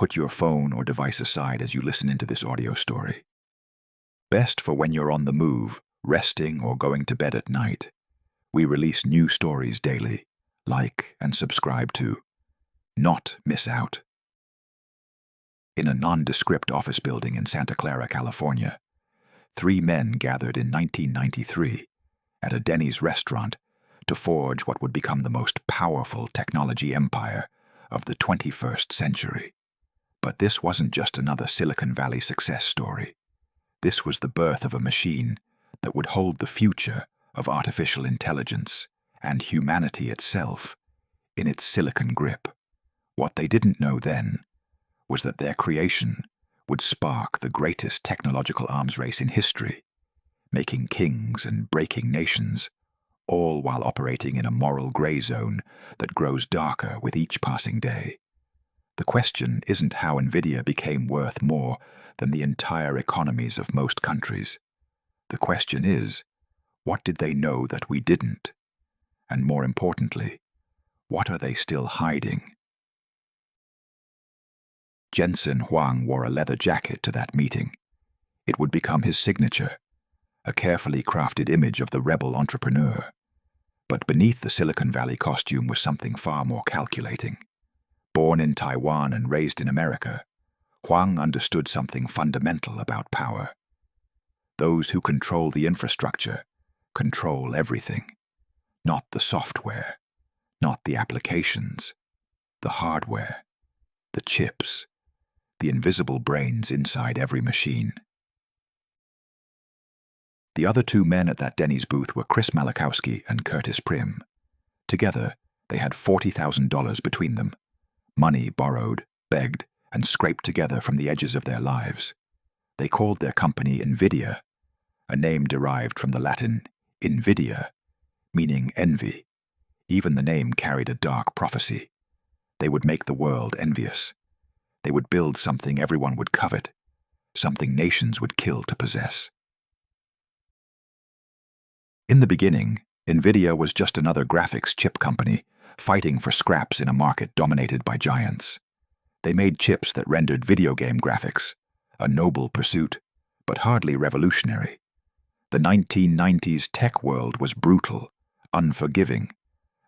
put your phone or device aside as you listen into this audio story. Best for when you're on the move, resting, or going to bed at night. We release new stories daily. Like and subscribe to not miss out. In a nondescript office building in Santa Clara, California, 3 men gathered in 1993 at a Denny's restaurant to forge what would become the most powerful technology empire of the 21st century. But this wasn't just another Silicon Valley success story. This was the birth of a machine that would hold the future of artificial intelligence and humanity itself in its silicon grip. What they didn't know then was that their creation would spark the greatest technological arms race in history, making kings and breaking nations, all while operating in a moral gray zone that grows darker with each passing day. The question isn't how Nvidia became worth more than the entire economies of most countries. The question is, what did they know that we didn't? And more importantly, what are they still hiding? Jensen Huang wore a leather jacket to that meeting. It would become his signature, a carefully crafted image of the rebel entrepreneur. But beneath the Silicon Valley costume was something far more calculating. Born in Taiwan and raised in America, Huang understood something fundamental about power. Those who control the infrastructure control everything. Not the software, not the applications, the hardware, the chips, the invisible brains inside every machine. The other 2 men at that Denny's booth were Chris Malachowski and Curtis Prim. Together, they had $40,000 between them, money borrowed, begged, and scraped together from the edges of their lives. They called their company Nvidia, a name derived from the Latin invidia, meaning envy. Even the name carried a dark prophecy. They would make the world envious. They would build something everyone would covet, something nations would kill to possess. In the beginning, Nvidia was just another graphics chip company fighting for scraps in a market dominated by giants. They made chips that rendered video game graphics, a noble pursuit, but hardly revolutionary. The 1990s tech world was brutal, unforgiving,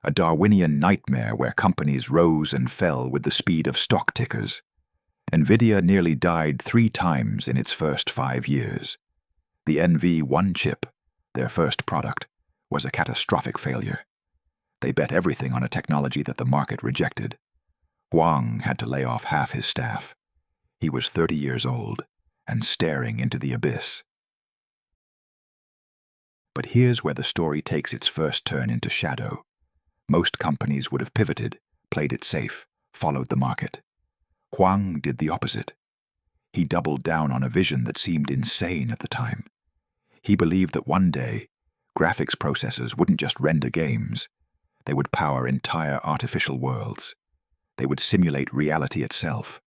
a Darwinian nightmare where companies rose and fell with the speed of stock tickers. Nvidia nearly died 3 times in its first 5 years. The NV1 chip, their first product, was a catastrophic failure. They bet everything on a technology that the market rejected. Huang had to lay off half his staff. He was 30 years old and staring into the abyss. But here's where the story takes its first turn into shadow. Most companies would have pivoted, played it safe, followed the market. Huang did the opposite. He doubled down on a vision that seemed insane at the time. He believed that one day, graphics processors wouldn't just render games. They would power entire artificial worlds. They would simulate reality itself.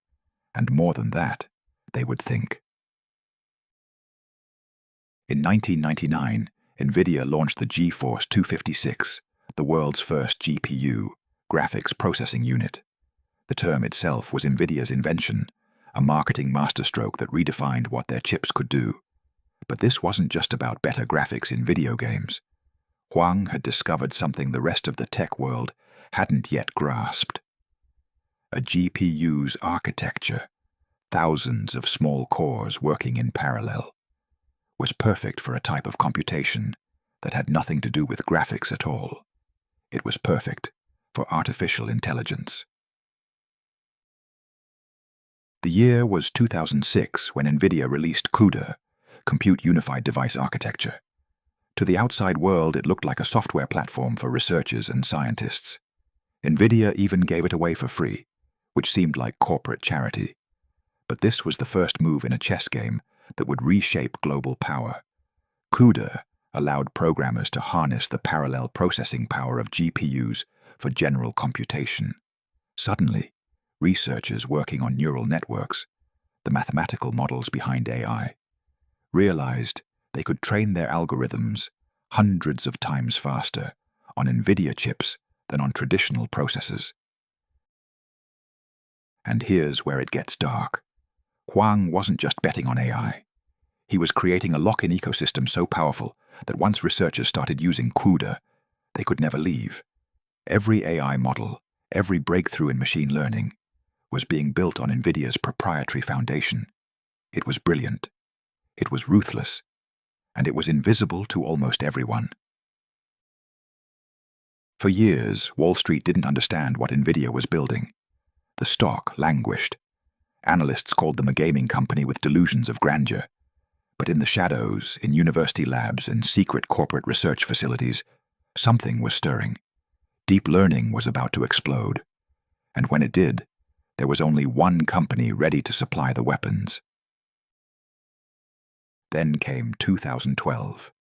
And more than that, they would think. In 1999, Nvidia launched the GeForce 256, the world's first GPU, graphics processing unit. The term itself was Nvidia's invention, a marketing masterstroke that redefined what their chips could do. But this wasn't just about better graphics in video games. Huang had discovered something the rest of the tech world hadn't yet grasped. A GPU's architecture, thousands of small cores working in parallel, was perfect for a type of computation that had nothing to do with graphics at all. It was perfect for artificial intelligence. The year was 2006 when Nvidia released CUDA, Compute Unified Device Architecture. To the outside world, it looked like a software platform for researchers and scientists. Nvidia even gave it away for free, which seemed like corporate charity. But this was the first move in a chess game that would reshape global power. CUDA allowed programmers to harness the parallel processing power of GPUs for general computation. Suddenly, researchers working on neural networks, the mathematical models behind AI, realized they could train their algorithms hundreds of times faster on Nvidia chips than on traditional processors. And here's where it gets dark. Huang wasn't just betting on AI. He was creating a lock-in ecosystem so powerful that once researchers started using CUDA, they could never leave. Every AI model, every breakthrough in machine learning, was being built on Nvidia's proprietary foundation. It was brilliant, it was ruthless, and it was invisible to almost everyone. For years, Wall Street didn't understand what Nvidia was building. The stock languished. Analysts called them a gaming company with delusions of grandeur. But in the shadows, in university labs and secret corporate research facilities, something was stirring. Deep learning was about to explode. And when it did, there was only one company ready to supply the weapons. Then came 2012,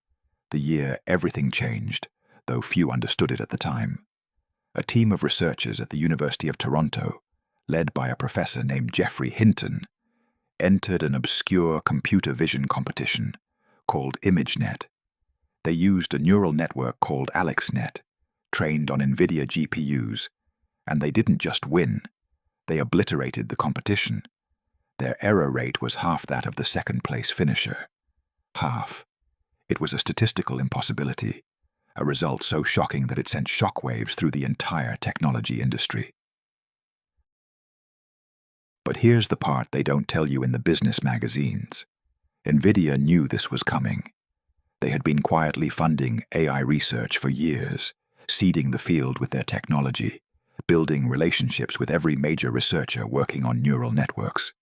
the year everything changed, though few understood it at the time. A team of researchers at the University of Toronto, led by a professor named Geoffrey Hinton, entered an obscure computer vision competition called ImageNet. They used a neural network called AlexNet, trained on Nvidia GPUs, and they didn't just win, they obliterated the competition. Their error rate was half that of the second-place finisher. Half. It was a statistical impossibility, a result so shocking that it sent shockwaves through the entire technology industry. But here's the part they don't tell you in the business magazines. Nvidia knew this was coming. They had been quietly funding AI research for years, seeding the field with their technology, building relationships with every major researcher working on neural networks.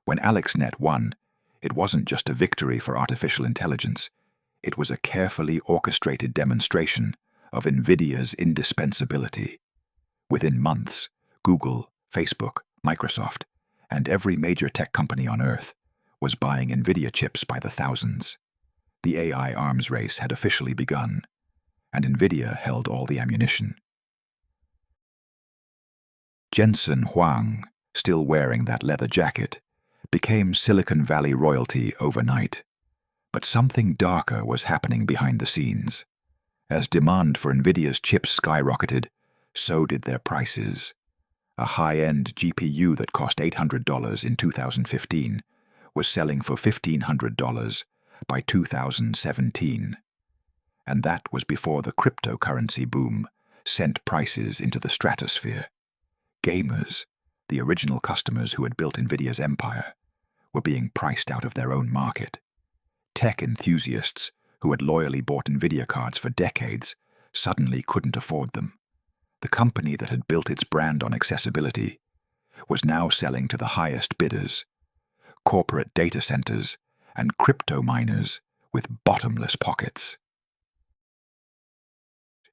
When AlexNet won, it wasn't just a victory for artificial intelligence. It was a carefully orchestrated demonstration of Nvidia's indispensability. Within months, Google, Facebook, Microsoft, and every major tech company on Earth was buying Nvidia chips by the thousands. The AI arms race had officially begun, and Nvidia held all the ammunition. Jensen Huang, still wearing that leather jacket, became Silicon Valley royalty overnight. But something darker was happening behind the scenes. As demand for Nvidia's chips skyrocketed, so did their prices. A high-end GPU that cost $800 in 2015 was selling for $1,500 by 2017. And that was before the cryptocurrency boom sent prices into the stratosphere. Gamers, the original customers who had built Nvidia's empire, were being priced out of their own market. Tech enthusiasts who had loyally bought Nvidia cards for decades suddenly couldn't afford them. The company that had built its brand on accessibility was now selling to the highest bidders, corporate data centers and crypto miners with bottomless pockets.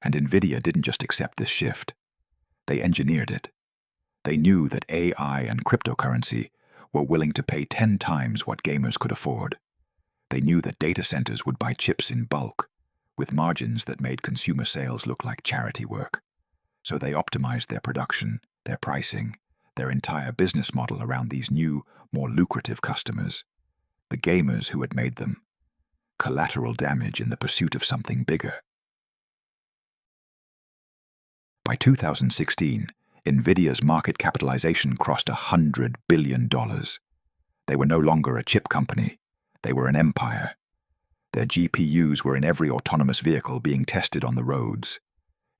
And Nvidia didn't just accept this shift. They engineered it. They knew that AI and cryptocurrency were willing to pay 10 times what gamers could afford. They knew that data centers would buy chips in bulk, with margins that made consumer sales look like charity work. So they optimized their production, their pricing, their entire business model around these new, more lucrative customers. The gamers who had made them. Collateral damage in the pursuit of something bigger. By 2016, Nvidia's market capitalization crossed $100 billion. They were no longer a chip company. They were an empire. Their GPUs were in every autonomous vehicle being tested on the roads.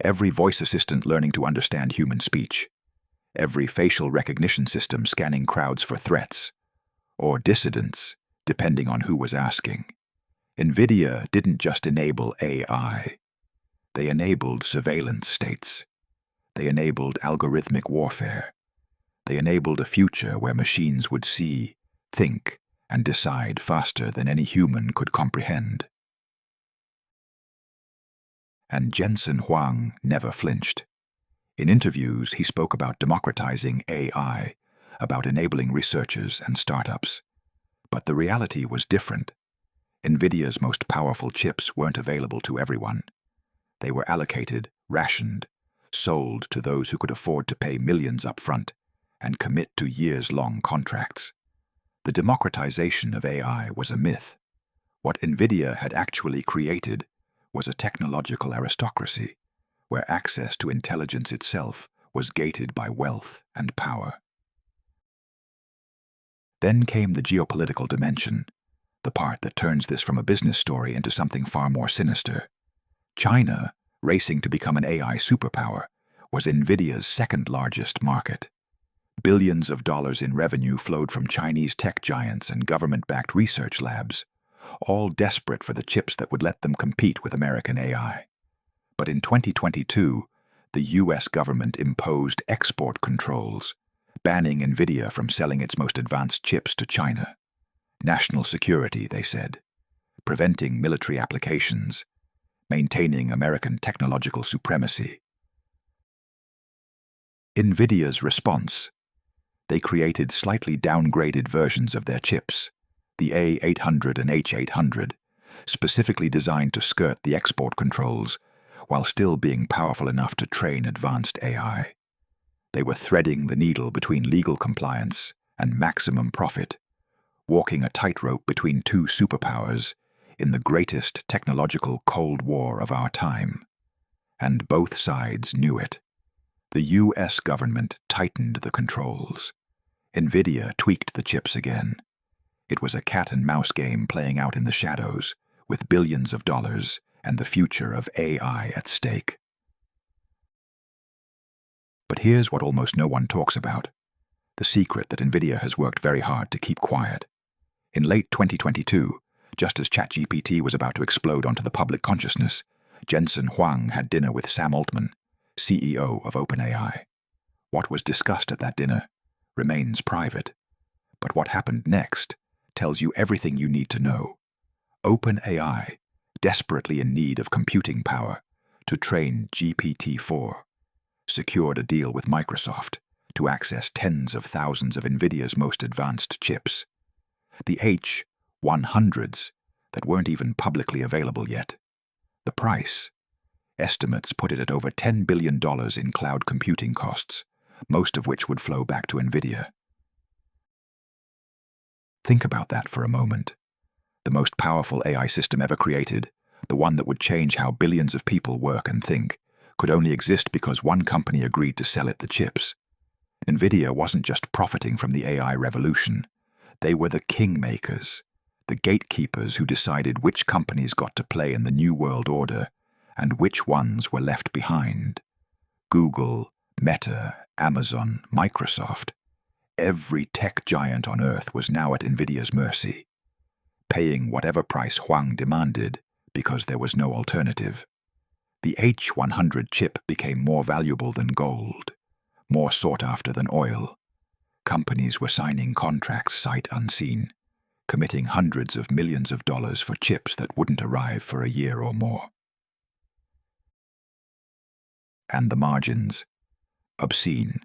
Every voice assistant learning to understand human speech. Every facial recognition system scanning crowds for threats. Or dissidents, depending on who was asking. Nvidia didn't just enable AI. They enabled surveillance states. They enabled algorithmic warfare. They enabled a future where machines would see, think, and decide faster than any human could comprehend. And Jensen Huang never flinched. In interviews, he spoke about democratizing AI, about enabling researchers and startups. But the reality was different. Nvidia's most powerful chips weren't available to everyone. They were allocated, rationed, sold to those who could afford to pay millions up front and commit to years-long contracts. The democratization of AI was a myth. What Nvidia had actually created was a technological aristocracy, where access to intelligence itself was gated by wealth and power. Then came the geopolitical dimension, the part that turns this from a business story into something far more sinister. China, racing to become an AI superpower, was Nvidia's second-largest market. Billions of dollars in revenue flowed from Chinese tech giants and government-backed research labs, all desperate for the chips that would let them compete with American AI. But in 2022, the US government imposed export controls, banning Nvidia from selling its most advanced chips to China. National security, they said, preventing military applications, maintaining American technological supremacy. Nvidia's response: they created slightly downgraded versions of their chips, the A800 and H800, specifically designed to skirt the export controls while still being powerful enough to train advanced AI. They were threading the needle between legal compliance and maximum profit, walking a tightrope between two superpowers in the greatest technological Cold War of our time. And both sides knew it. The US government tightened the controls. Nvidia tweaked the chips again. It was a cat-and-mouse game playing out in the shadows, with billions of dollars and the future of AI at stake. But here's what almost no one talks about: the secret that Nvidia has worked very hard to keep quiet. In late 2022, just as ChatGPT was about to explode onto the public consciousness, Jensen Huang had dinner with Sam Altman, CEO of OpenAI. What was discussed at that dinner remains private, but what happened next tells you everything you need to know. OpenAI, desperately in need of computing power to train GPT-4, secured a deal with Microsoft to access tens of thousands of Nvidia's most advanced chips, the H100s that weren't even publicly available yet. The price: estimates put it at over $10 billion in cloud computing costs, most of which would flow back to Nvidia. Think about that for a moment. The most powerful AI system ever created, the one that would change how billions of people work and think, could only exist because one company agreed to sell it the chips. Nvidia wasn't just profiting from the AI revolution. They were the kingmakers, the gatekeepers who decided which companies got to play in the new world order and which ones were left behind. Google, Meta, Amazon, Microsoft. Every tech giant on Earth was now at Nvidia's mercy, paying whatever price Huang demanded because there was no alternative. The H100 chip became more valuable than gold, more sought after than oil. Companies were signing contracts sight unseen, committing hundreds of millions of dollars for chips that wouldn't arrive for a year or more. And the margins: obscene.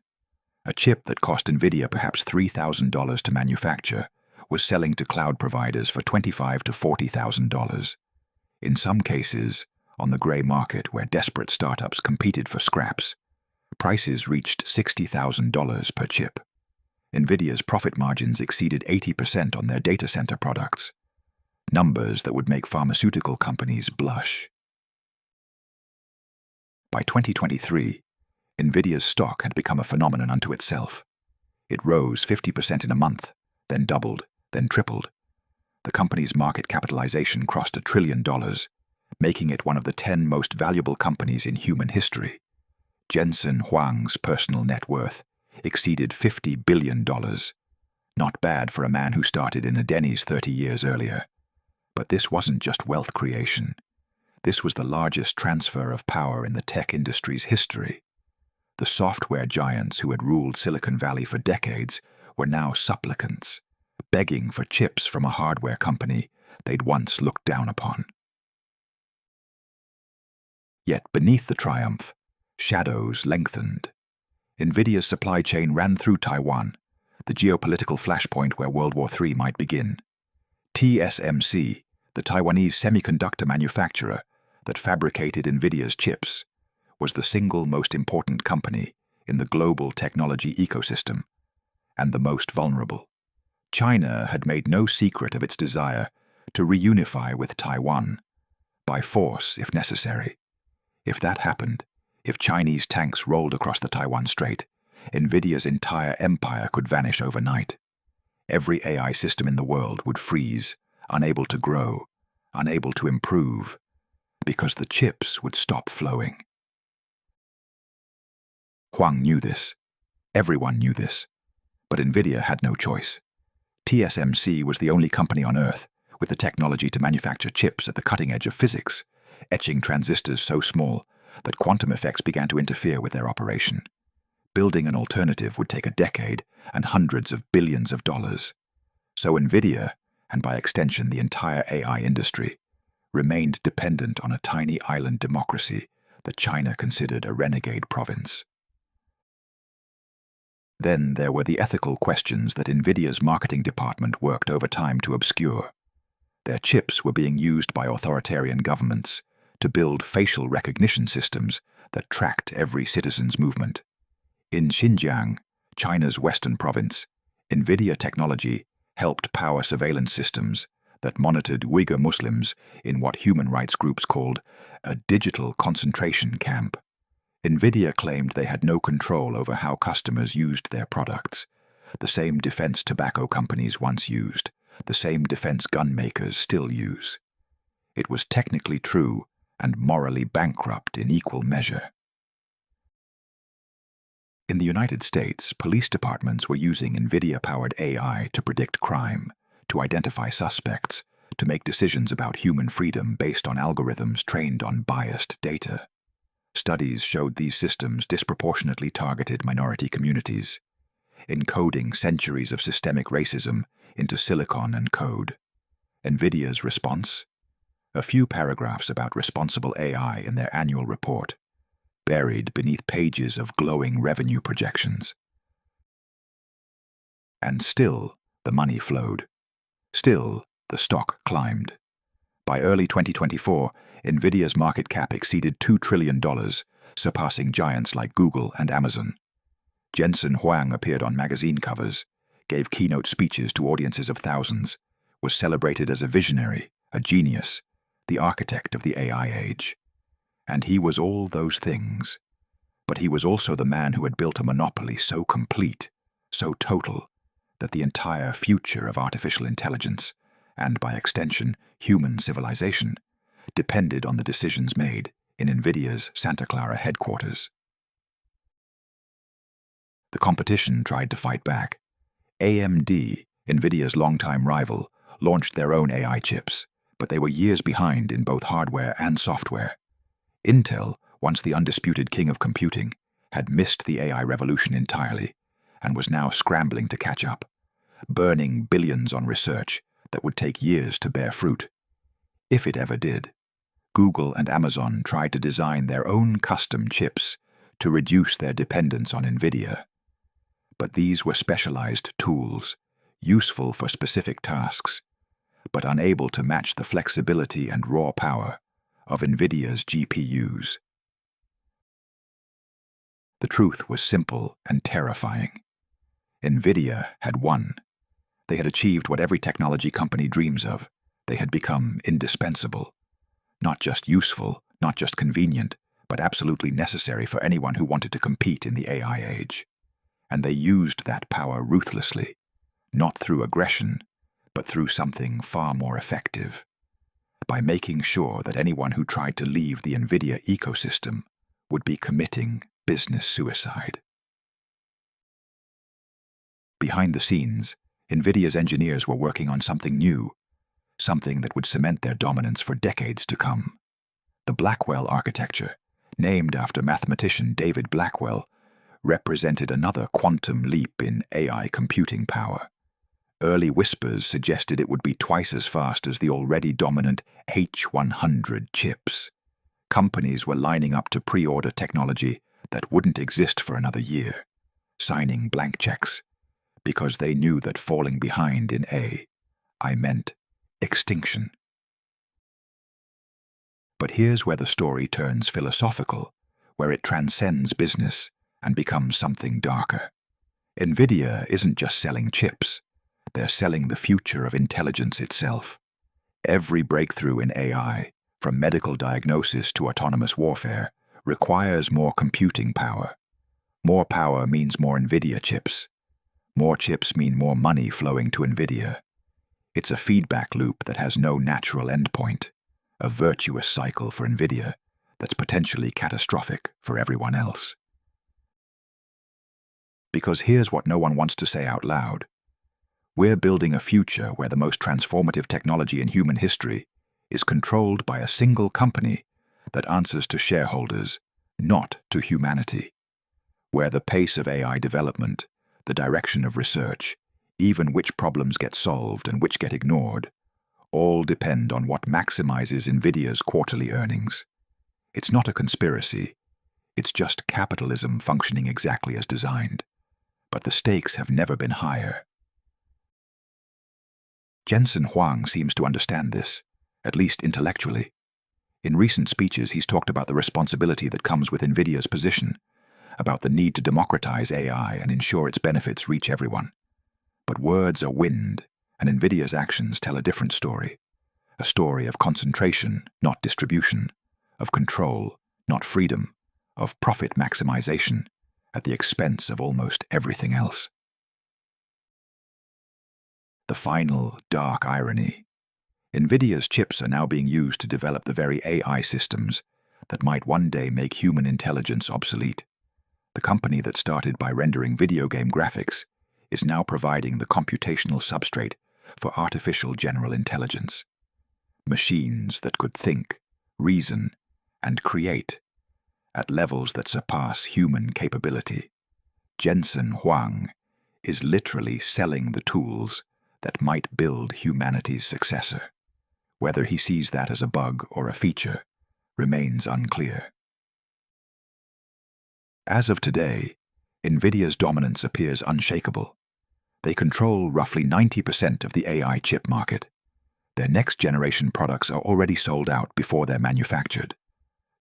A chip that cost Nvidia perhaps $3,000 to manufacture was selling to cloud providers for $25,000 to $40,000. In some cases, on the gray market where desperate startups competed for scraps, prices reached $60,000 per chip. Nvidia's profit margins exceeded 80% on their data center products, numbers that would make pharmaceutical companies blush. By 2023, Nvidia's stock had become a phenomenon unto itself. It rose 50% in a month, then doubled, then tripled. The company's market capitalization crossed $1 trillion, making it one of the 10 most valuable companies in human history. Jensen Huang's personal net worth exceeded $50 billion. Not bad for a man who started in a Denny's 30 years earlier. But this wasn't just wealth creation. This was the largest transfer of power in the tech industry's history. The software giants who had ruled Silicon Valley for decades were now supplicants, begging for chips from a hardware company they'd once looked down upon. Yet beneath the triumph, shadows lengthened. Nvidia's supply chain ran through Taiwan, the geopolitical flashpoint where World War III might begin. TSMC, the Taiwanese semiconductor manufacturer that fabricated Nvidia's chips, was the single most important company in the global technology ecosystem, and the most vulnerable. China had made no secret of its desire to reunify with Taiwan, by force if necessary. If that happened, if Chinese tanks rolled across the Taiwan Strait, Nvidia's entire empire could vanish overnight. Every AI system in the world would freeze, unable to grow, unable to improve, because the chips would stop flowing. Huang knew this. Everyone knew this. But Nvidia had no choice. TSMC was the only company on Earth with the technology to manufacture chips at the cutting edge of physics, etching transistors so small that quantum effects began to interfere with their operation. Building an alternative would take a decade and hundreds of billions of dollars. So Nvidia, and by extension the entire AI industry, remained dependent on a tiny island democracy that China considered a renegade province. Then there were the ethical questions that Nvidia's marketing department worked overtime to obscure. Their chips were being used by authoritarian governments to build facial recognition systems that tracked every citizen's movement. In Xinjiang, China's western province, Nvidia technology helped power surveillance systems that monitored Uyghur Muslims in what human rights groups called a digital concentration camp. Nvidia claimed they had no control over how customers used their products, the same defense tobacco companies once used, the same defense gun makers still use. It was technically true and morally bankrupt in equal measure. In the United States, police departments were using Nvidia-powered AI to predict crime, to identify suspects, to make decisions about human freedom based on algorithms trained on biased data. Studies showed these systems disproportionately targeted minority communities, encoding centuries of systemic racism into silicon and code. Nvidia's response? A few paragraphs about responsible AI in their annual report, buried beneath pages of glowing revenue projections. And still, the money flowed. Still, the stock climbed. By early 2024, Nvidia's market cap exceeded $2 trillion, surpassing giants like Google and Amazon. Jensen Huang appeared on magazine covers, gave keynote speeches to audiences of thousands, was celebrated as a visionary, a genius, the architect of the AI age. And he was all those things. But he was also the man who had built a monopoly so complete, so total, that the entire future of artificial intelligence, and by extension, human civilization, depended on the decisions made in Nvidia's Santa Clara headquarters. The competition tried to fight back. AMD, Nvidia's longtime rival, launched their own AI chips, but they were years behind in both hardware and software. Intel, once the undisputed king of computing, had missed the AI revolution entirely and was now scrambling to catch up, burning billions on research that would take years to bear fruit. If it ever did. Google and Amazon tried to design their own custom chips to reduce their dependence on Nvidia. But these were specialized tools, useful for specific tasks, but unable to match the flexibility and raw power of Nvidia's GPUs. The truth was simple and terrifying. Nvidia had won. They had achieved what every technology company dreams of. They had become indispensable. Not just useful, not just convenient, but absolutely necessary for anyone who wanted to compete in the AI age. And they used that power ruthlessly, not through aggression, but through something far more effective. By making sure that anyone who tried to leave the Nvidia ecosystem would be committing business suicide. Behind the scenes, Nvidia's engineers were working on something new, something that would cement their dominance for decades to come. The Blackwell architecture, named after mathematician David Blackwell, represented another quantum leap in AI computing power. Early whispers suggested it would be twice as fast as the already dominant H100 chips. Companies were lining up to pre-order technology that wouldn't exist for another year, signing blank checks, because they knew that falling behind in AI meant extinction. But here's where the story turns philosophical, where it transcends business and becomes something darker. Nvidia isn't just selling chips. They're selling the future of intelligence itself. Every breakthrough in AI, from medical diagnosis to autonomous warfare, requires more computing power. More power means more Nvidia chips. More chips mean more money flowing to Nvidia. It's a feedback loop that has no natural endpoint, a virtuous cycle for Nvidia that's potentially catastrophic for everyone else. Because here's what no one wants to say out loud. We're building a future where the most transformative technology in human history is controlled by a single company that answers to shareholders, not to humanity. Where the pace of AI development, the direction of research, even which problems get solved and which get ignored, all depend on what maximizes Nvidia's quarterly earnings. It's not a conspiracy. It's just capitalism functioning exactly as designed. But the stakes have never been higher. Jensen Huang seems to understand this, at least intellectually. In recent speeches, he's talked about the responsibility that comes with Nvidia's position, about the need to democratize AI and ensure its benefits reach everyone. But words are wind, and Nvidia's actions tell a different story. A story of concentration, not distribution, of control, not freedom, of profit maximization, at the expense of almost everything else. The final, dark irony. Nvidia's chips are now being used to develop the very AI systems that might one day make human intelligence obsolete. The company that started by rendering video game graphics is now providing the computational substrate for artificial general intelligence. Machines that could think, reason, and create at levels that surpass human capability. Jensen Huang is literally selling the tools that might build humanity's successor. Whether he sees that as a bug or a feature remains unclear. As of today, Nvidia's dominance appears unshakable. They control roughly 90% of the AI chip market. Their next-generation products are already sold out before they're manufactured.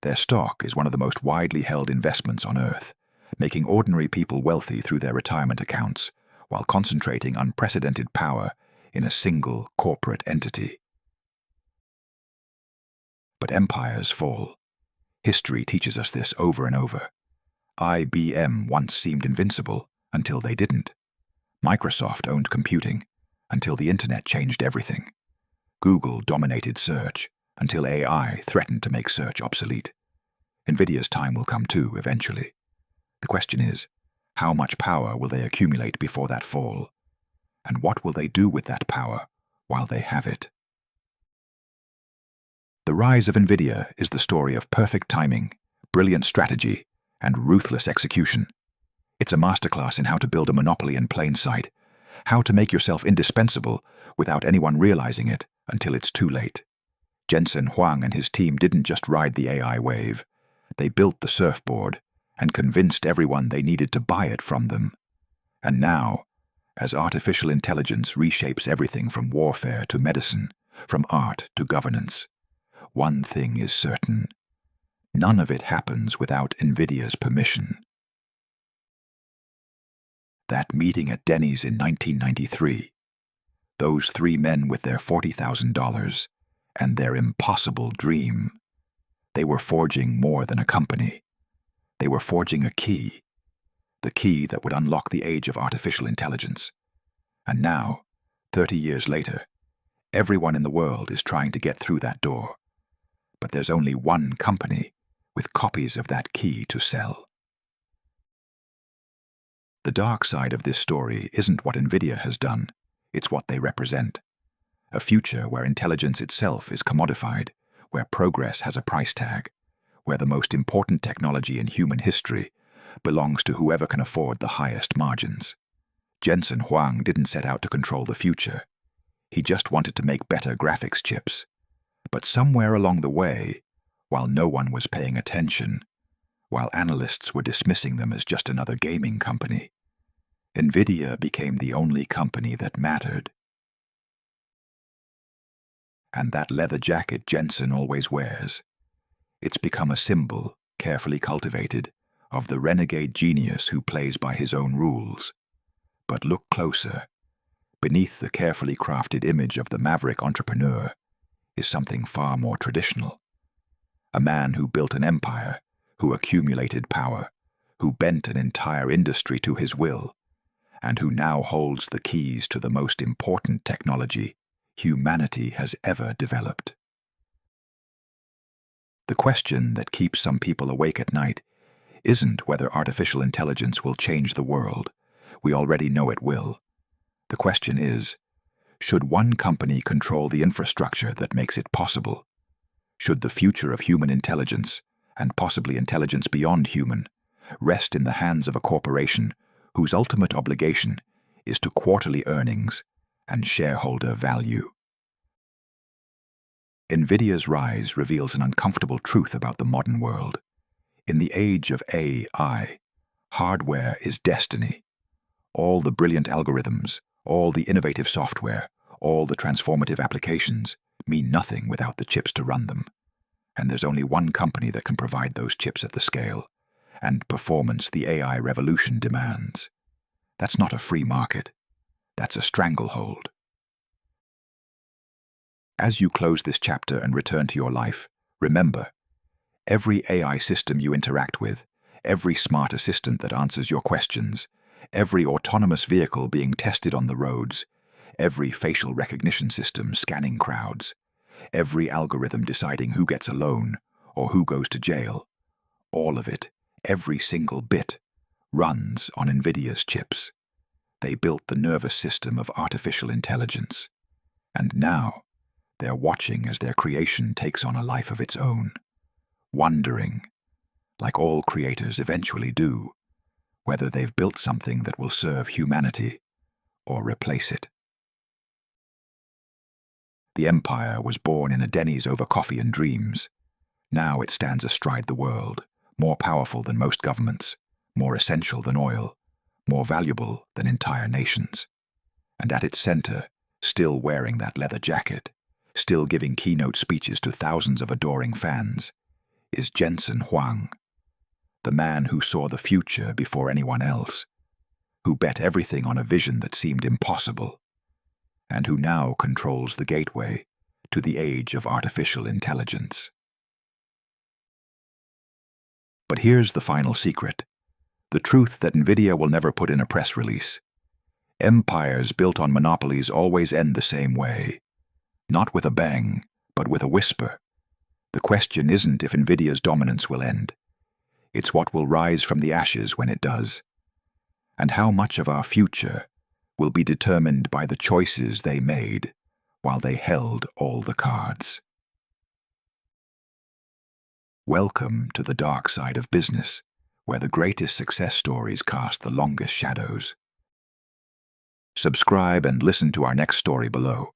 Their stock is one of the most widely held investments on Earth, making ordinary people wealthy through their retirement accounts, while concentrating unprecedented power in a single corporate entity. But empires fall. History teaches us this over and over. IBM once seemed invincible until they didn't. Microsoft owned computing until the internet changed everything. Google dominated search until AI threatened to make search obsolete. Nvidia's time will come too, eventually. The question is, how much power will they accumulate before that fall? And what will they do with that power while they have it? The rise of Nvidia is the story of perfect timing, brilliant strategy, and ruthless execution. It's a masterclass in how to build a monopoly in plain sight, how to make yourself indispensable without anyone realizing it until it's too late. Jensen Huang and his team didn't just ride the AI wave. They built the surfboard and convinced everyone they needed to buy it from them. And now, as artificial intelligence reshapes everything from warfare to medicine, from art to governance, one thing is certain. None of it happens without Nvidia's permission. That meeting at Denny's in 1993. Those three men with their $40,000 and their impossible dream. They were forging more than a company. They were forging a key. The key that would unlock the age of artificial intelligence. And now, 30 years later, everyone in the world is trying to get through that door. But there's only one company with copies of that key to sell. The dark side of this story isn't what Nvidia has done, it's what they represent. A future where intelligence itself is commodified, where progress has a price tag, where the most important technology in human history belongs to whoever can afford the highest margins. Jensen Huang didn't set out to control the future. He just wanted to make better graphics chips. But somewhere along the way, while no one was paying attention, while analysts were dismissing them as just another gaming company, Nvidia became the only company that mattered. And that leather jacket Jensen always wears, it's become a symbol, carefully cultivated, of the renegade genius who plays by his own rules. But look closer. Beneath the carefully crafted image of the maverick entrepreneur is something far more traditional. A man who built an empire, who accumulated power, who bent an entire industry to his will, and who now holds the keys to the most important technology humanity has ever developed. The question that keeps some people awake at night isn't whether artificial intelligence will change the world. We already know it will. The question is, should one company control the infrastructure that makes it possible? Should the future of human intelligence, and possibly intelligence beyond human, rest in the hands of a corporation whose ultimate obligation is to quarterly earnings and shareholder value? Nvidia's rise reveals an uncomfortable truth about the modern world. In the age of AI, hardware is destiny. All the brilliant algorithms, all the innovative software, all the transformative applications mean nothing without the chips to run them. And there's only one company that can provide those chips at the scale and performance the AI revolution demands. That's not a free market. That's a stranglehold. As you close this chapter and return to your life, remember, every AI system you interact with, every smart assistant that answers your questions, every autonomous vehicle being tested on the roads, every facial recognition system scanning crowds, every algorithm deciding who gets a loan or who goes to jail, all of it, every single bit, runs on Nvidia's chips. They built the nervous system of artificial intelligence. And now, they're watching as their creation takes on a life of its own, wondering, like all creators eventually do, whether they've built something that will serve humanity or replace it. The empire was born in a Denny's over coffee and dreams. Now it stands astride the world, more powerful than most governments, more essential than oil, more valuable than entire nations. And at its center, still wearing that leather jacket, still giving keynote speeches to thousands of adoring fans, is Jensen Huang, the man who saw the future before anyone else, who bet everything on a vision that seemed impossible, and who now controls the gateway to the age of artificial intelligence. But here's the final secret, the truth that Nvidia will never put in a press release. Empires built on monopolies always end the same way. Not with a bang, but with a whisper. The question isn't if Nvidia's dominance will end. It's what will rise from the ashes when it does. And how much of our future will be determined by the choices they made while they held all the cards. Welcome to the dark side of business, where the greatest success stories cast the longest shadows. Subscribe and listen to our next story below.